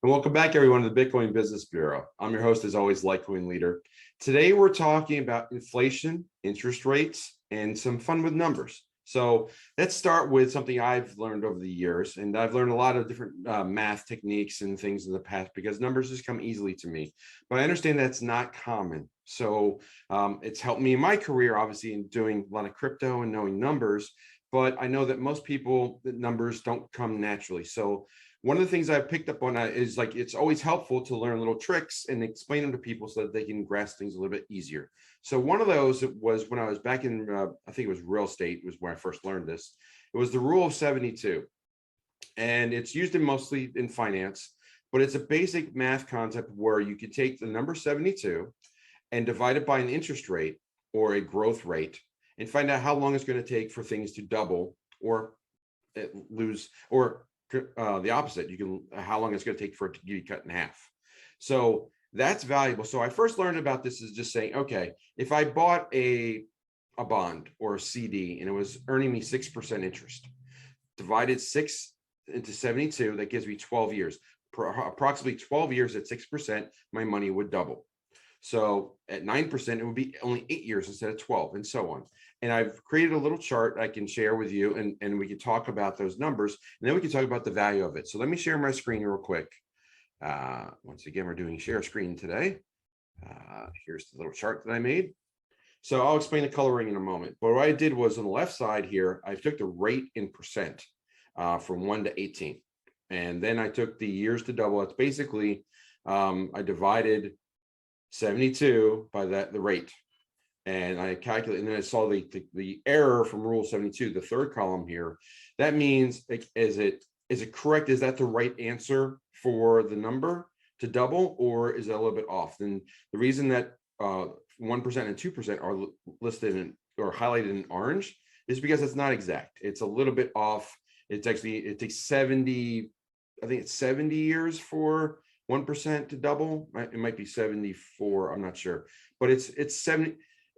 And welcome back, everyone, to the Bitcoin Business Bureau. I'm your host, as always, LitecoinLeader. Today, we're talking about inflation, interest rates, and some fun with numbers. So let's start with something I've learned over the years. And I've learned a lot of different math techniques and things in the past because numbers just come easily to me. But I understand that's not common. So it's helped me in my career, obviously, in doing a lot of crypto and knowing numbers. But I know that most people, the numbers don't come naturally. So one of the things I've picked up on is like, it's always helpful to learn little tricks and explain them to people so that they can grasp things a little bit easier. So one of those was when I was back in, I think it was real estate was where I first learned this. It was the rule of 72. And it's used mostly in finance, but it's a basic math concept where you can take the number 72 and divide it by an interest rate or a growth rate and find out how long it's going to take for things to double or lose, or the opposite. You can, how long it's going to take for it to be cut in half. So that's valuable. So I first learned about this is just saying, okay, if I bought a bond or a CD and it was earning me 6% interest, divided 6 into 72, that gives me 12 years. Approximately 12 years at 6%, my money would double. So at 9%, it would be only 8 years instead of 12, and so on. And I've created a little chart I can share with you, and we can talk about those numbers, and then we can talk about the value of it. So let me share my screen real quick. Once again, we're doing share screen today. Here's the little chart that I made. So I'll explain the coloring in a moment. But what I did was on the left side here, I took the rate in percent from 1 to 18. And then I took the years to double. It's basically, I divided 72 by the rate. And I calculated, and then I saw the error from rule 72, the third column here. That means, like, is it correct? Is that the right answer for the number to double, or is that a little bit off? And the reason that 1% and 2% are listed in or highlighted in orange is because it's not exact. It's a little bit off. It's actually, it takes 70, I think it's 70 years for 1% to double. It might be 74, I'm not sure, but it's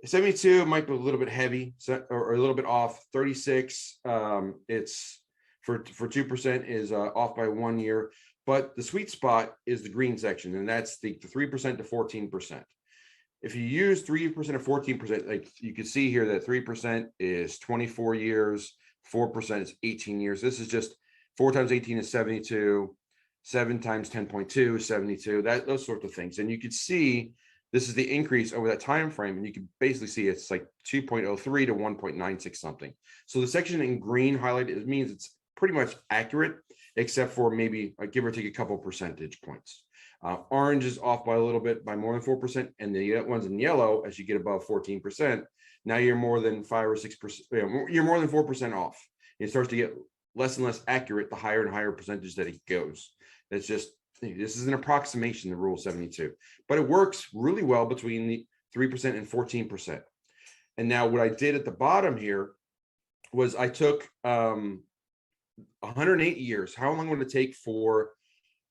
72 might be a little bit heavy, or a little bit off. 36, it's for 2% is off by 1 year, but the sweet spot is the green section, and that's the 3% to 14%. If you use 3% or 14%, like you can see here that 3% is 24 years, 4% is 18 years. This is just 4 times 18 is 72, 7 times 10.2 is 72, those sorts of things. And you could see this is the increase over that time frame, and you can basically see it's like 2.03 to 1.96 something. So the section in green highlighted, it means it's pretty much accurate, except for maybe give or take a couple percentage points. Orange is off by a little bit, by more than 4%, and the ones in yellow, as you get above 14%, now you're more than 5 or 6%. You're more than 4% off. It starts to get less and less accurate the higher and higher percentage that it goes. That's just, this is an approximation, the rule 72, but it works really well between the 3% and 14%. And now what I did at the bottom here was I took 108 years. How long would it take for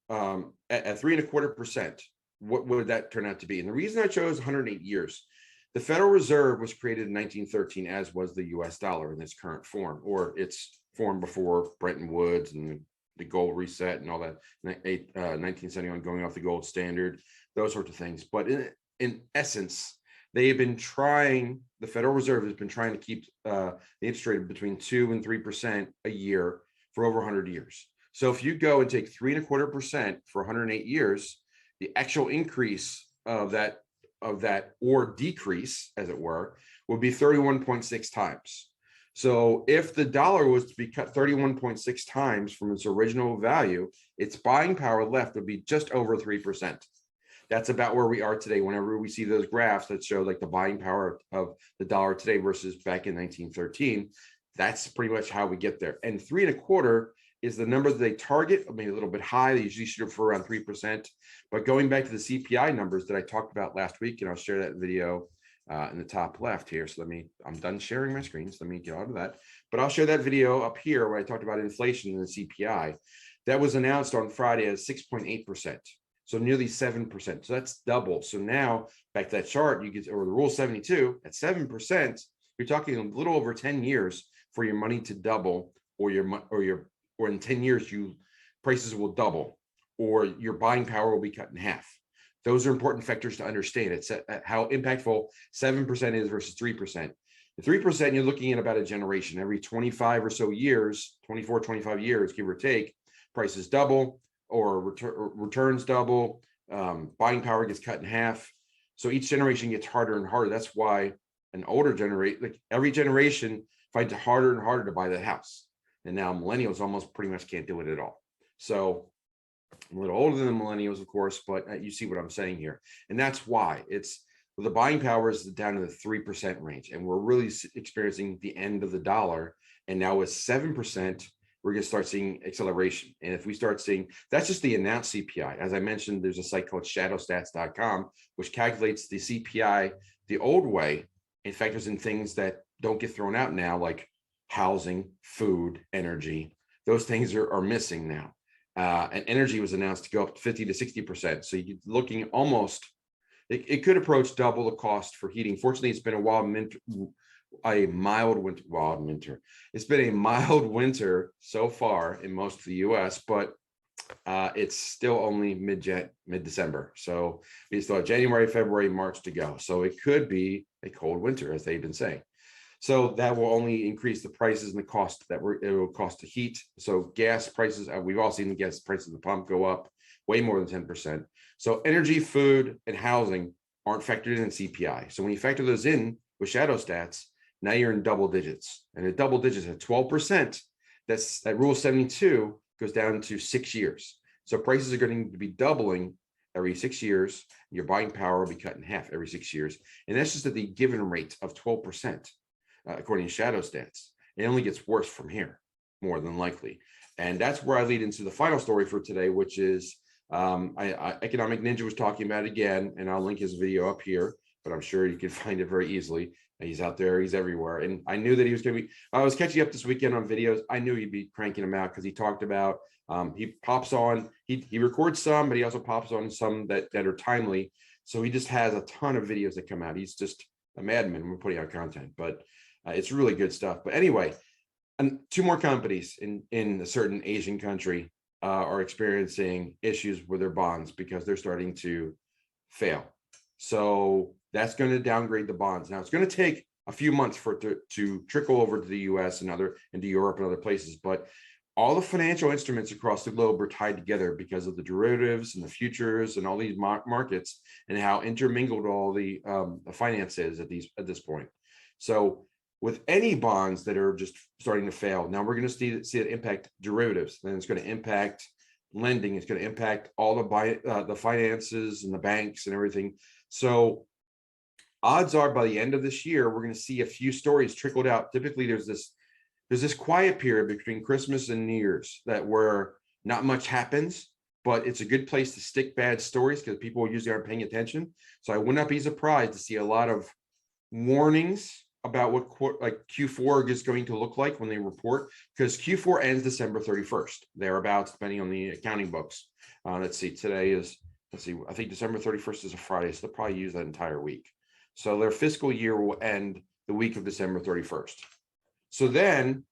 at 3.25%? What would that turn out to be? And the reason I chose 108 years, the Federal Reserve was created in 1913, as was the US dollar in its current form, or its form before Bretton Woods and the gold reset and all that, 1971 going off the gold standard, those sorts of things. But in essence, they have been trying, the Federal Reserve has been trying to keep the interest rate between 2 and 3% a year for over 100 years. So if you go and take 3.25% for 108 years, the actual increase of that or decrease, as it were, would be 31.6 times. So if the dollar was to be cut 31.6 times from its original value, its buying power left would be just over 3%. That's about where we are today. Whenever we see those graphs that show like the buying power of the dollar today versus back in 1913, that's pretty much how we get there. And 3.25 is the number that they target, maybe a little bit high. They usually shoot for around 3%. But going back to the CPI numbers that I talked about last week, and I'll share that video in the top left here. So I'm done sharing my screen. So let me get out of that. But I'll share that video up here where I talked about inflation and the CPI. That was announced on Friday as 6.8%. So nearly 7%. So that's double. So now back to that chart, you get, or the rule 72 at 7%, you're talking a little over 10 years for your money to double, or in 10 years, prices will double. or your buying power will be cut in half. Those are important factors to understand. It's how impactful 7% is versus 3%. The 3%, you're looking at about a generation. Every 25 or so years, 24, 25 years, give or take, prices double or returns double, buying power gets cut in half. So each generation gets harder and harder. That's why an older generation, like every generation finds it harder and harder to buy that house. And now millennials almost pretty much can't do it at all. So I'm a little older than the millennials, of course, but you see what I'm saying here. And that's why the buying power is down to the 3% range. And we're really experiencing the end of the dollar. And now with 7%, we're going to start seeing acceleration. And if we start seeing, that's just the announced CPI. As I mentioned, there's a site called shadowstats.com, which calculates the CPI the old way and factors in things that don't get thrown out now, like housing, food, energy. Those things are missing now. And energy was announced to go up to 50 to 60%. So you're looking almost, it could approach double the cost for heating. Fortunately, it's been a mild winter. It's been a mild winter so far in most of the US, but it's still only mid-December. So we still have January, February, March to go. So it could be a cold winter, as they've been saying. So that will only increase the prices and the cost it will cost to heat. So gas prices, we've all seen the gas prices at the pump go up way more than 10%. So energy, food, and housing aren't factored in CPI. So when you factor those in with shadow stats, now you're in double digits. And at double digits at 12%, that rule 72 goes down to 6 years. So prices are going to be doubling every 6 years. Your buying power will be cut in half every 6 years. And that's just at the given rate of 12%. According to shadow stats. It only gets worse from here, more than likely. And that's where I lead into the final story for today, which is Economic Ninja was talking about it again, and I'll link his video up here, but I'm sure you can find it very easily. He's out there, he's everywhere. And I knew that he was going to be, I was catching up this weekend on videos. I knew he'd be cranking them out because he talked about, he pops on, he records some, but he also pops on some that are timely. So he just has a ton of videos that come out. He's just a madman when putting out content, but it's really good stuff. But anyway, and 2 more companies in a certain Asian country are experiencing issues with their bonds because they're starting to fail. So that's going to downgrade the bonds. Now it's going to take a few months for it to trickle over to the US and into Europe and other places. But all the financial instruments across the globe are tied together because of the derivatives and the futures and all these markets and how intermingled all the finance is at this point. So with any bonds that are just starting to fail, now we're going to see it impact derivatives. Then it's going to impact lending. It's going to impact all the finances and the banks and everything. So odds are by the end of this year, we're going to see a few stories trickled out. Typically, there's this quiet period between Christmas and New Year's where not much happens, but it's a good place to stick bad stories because people usually aren't paying attention. So I would not be surprised to see a lot of warnings about what Q4 is going to look like when they report, because Q4 ends December 31st, thereabouts, depending on the accounting books. Let's see, I think December 31st is a Friday, so they'll probably use that entire week. So their fiscal year will end the week of December 31st. So then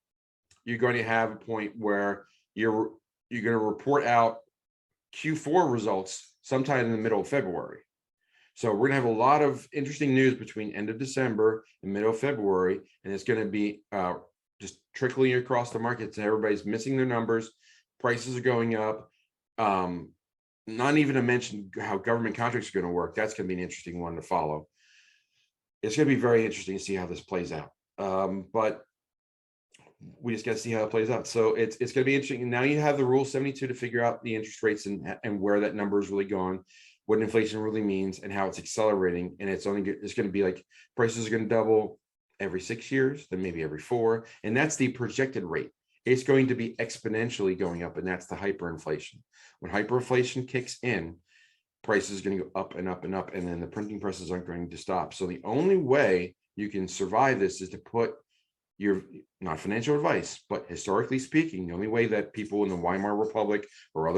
you're going to have a point where you're going to report out Q4 results sometime in the middle of February. So we're going to have a lot of interesting news between end of December and middle of February, and it's going to be just trickling across the markets, and everybody's missing their numbers. Prices are going up. Not even to mention how government contracts are going to work. That's going to be an interesting one to follow. It's going to be very interesting to see how this plays out. But we just got to see how it plays out. So it's going to be interesting. And now you have the Rule 72 to figure out the interest rates and where that number is really going, what inflation really means, and how it's accelerating. And it's going to be like prices are going to double every 6 years, then maybe every 4. And that's the projected rate. It's going to be exponentially going up, and that's the hyperinflation. When hyperinflation kicks in, prices are going to go up and up and up, and then the printing presses aren't going to stop. So the only way you can survive this is to put not financial advice, but historically speaking, the only way that people in the Weimar Republic or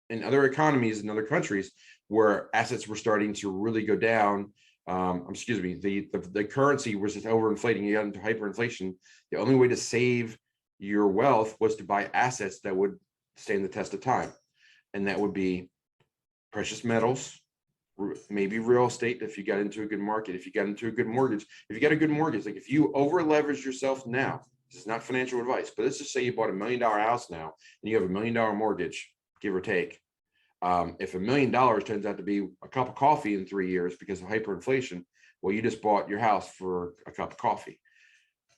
in other economies in other countries where assets were starting to really go down, the currency was just overinflating, you got into hyperinflation. The only way to save your wealth was to buy assets that would stand the test of time. And that would be precious metals, maybe real estate if you got into a good market, if you got into a good mortgage, if you got a good mortgage, like if you over leverage yourself now, this is not financial advice, but let's just say you bought $1 million house now and you have $1 million mortgage, give or take. If $1 million turns out to be a cup of coffee in 3 years because of hyperinflation, well, you just bought your house for a cup of coffee.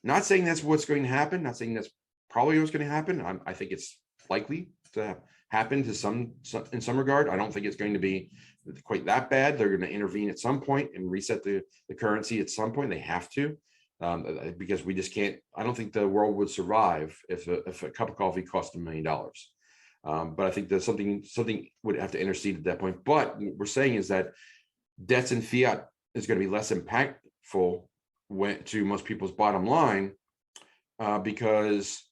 Not saying that's what's going to happen. Not saying that's probably what's going to happen. I think it's likely to happen to some in some regard. I don't think it's going to be quite that bad. They're going to intervene at some point and reset the currency at some point. They have to, because we just can't. I don't think the world would survive if a cup of coffee cost $1 million. But I think that something would have to intercede at that point. But what we're saying is that debts and fiat is going to be less impactful to most people's bottom line, because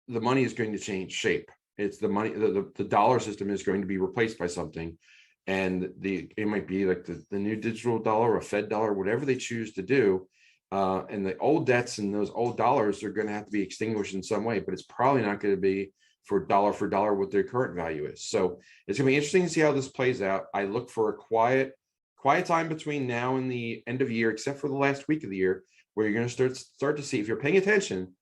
the money is going to change shape. It's the money, the dollar system is going to be replaced by something, and it might be like the new digital dollar, a Fed dollar, whatever they choose to do. And the old debts and those old dollars are going to have to be extinguished in some way, but it's probably not going to be for dollar what their current value is. So it's going to be interesting to see how this plays out. I look for a quiet time between now and the end of the year, except for the last week of the year, where you're going to start to see if you're paying attention.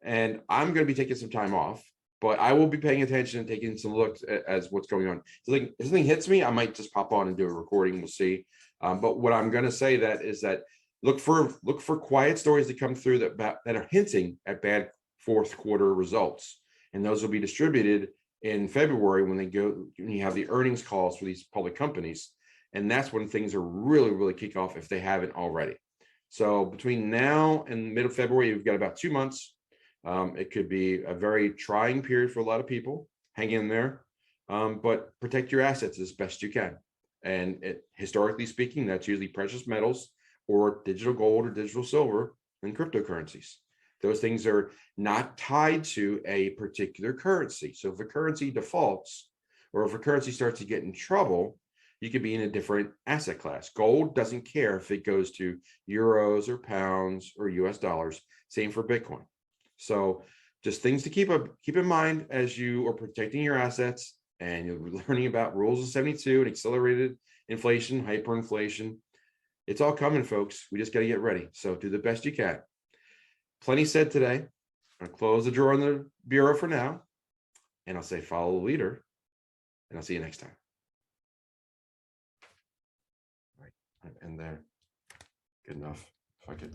And I'm going to be taking some time off, but I will be paying attention and taking some looks as what's going on. So like, if something hits me, I might just pop on and do a recording. We'll see. But what I'm going to say is that look for quiet stories that come through that are hinting at bad fourth quarter results, and those will be distributed in February when you have the earnings calls for these public companies, and that's when things are really kick off if they haven't already. So between now and mid of February, you've got about 2 months. It could be a very trying period for a lot of people. Hang in there, but protect your assets as best you can. And historically speaking, that's usually precious metals or digital gold or digital silver and cryptocurrencies. Those things are not tied to a particular currency. So if a currency defaults, or if a currency starts to get in trouble, you could be in a different asset class. Gold doesn't care if it goes to euros or pounds or US dollars. Same for Bitcoin. So just things to keep in mind as you are protecting your assets and you're learning about rules of 72 and accelerated inflation, hyperinflation. It's all coming, folks. We just got to get ready. So do the best you can. Plenty said today. I'll close the drawer on the bureau for now, and I'll say follow the leader, and I'll see you next time. All right, end there. Good enough. If I could